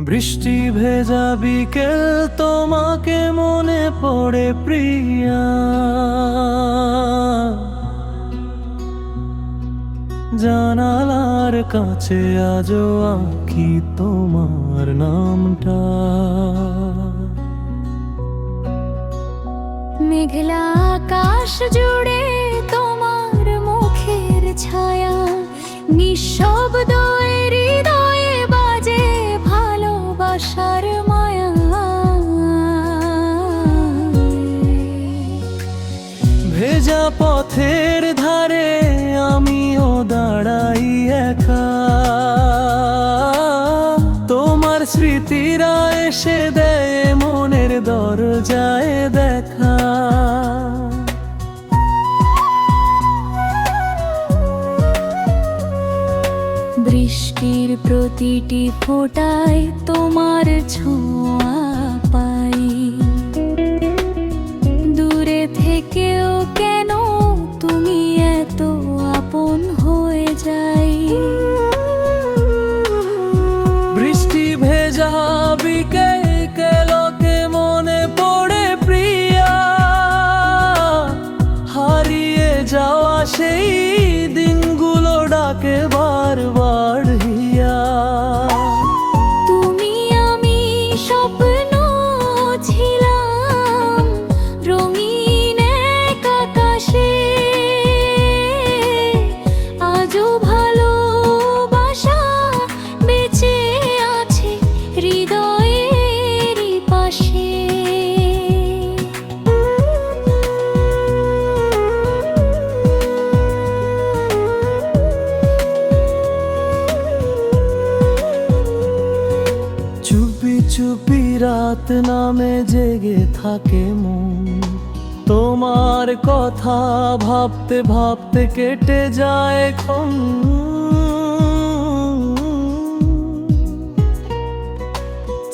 বৃষ্টি ভেজা বিকেল তোমাকে মনে পড়ে প্রিয়া, জানালার কাছে আজও আঁকি তোমার নামটা। মেঘলা আকাশ জুড়ে তোমার মুখের ছায়া, নিঃশব্দ হৃদয়ে বাজে ভালোবাসার মায়া। ভেজা পথের ধারে আমিও দাঁড়াই একা, তোমার স্মৃতিরা এসে দেয় মনের দরজায় দেখা। বৃষ্টির প্রতিটি ফোঁটায় তোমার ছোঁয়া পাই, দূরে থেকেও কেন তুমি এত আপন হয়ে যাই। বৃষ্টি ভেজা বিকেলকে মনে পড়ে প্রিয়া, হারিয়ে যাওয়া সেই দিনগুলো ডাকে বারবার হিয়া। তুমি আমি স্বপ্ন ছিলাম রঙিন এক আকাশে, আজও ভালোবাসা বেঁচে আছে হৃদয়ের পাশে। চুপি চুপি রাত নামে জেগে থাকে মন, তোমার কথা ভাবতে ভাবতে কেটে যায় ক্ষণ।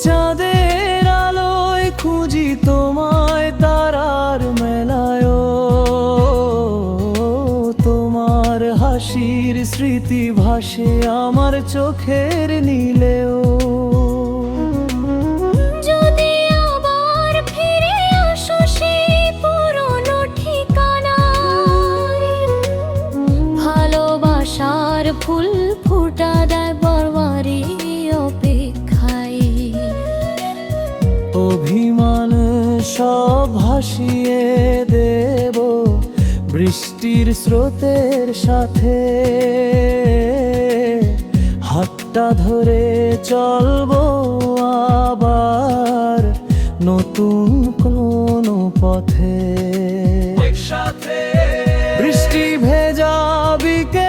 চাঁদের আলোয় খুঁজি তোমায় তারার মেলায়, তোমার হাসির স্মৃতি ভাসে আমার চোখের নীলেও। যদি আবার ফিরে আসো সেই পুরনো ঠিকানায়, ভালোবাসার ফুল ফুটা দেয় বারবারই অপেক্ষায়। অভিমান সব ভাসিয়ে দেব বৃষ্টির স্রোতের সাথে, হাতটা ধরে চলবো আবার নতুন কোনো পথে। একসাথে বৃষ্টি ভেজা বিকেল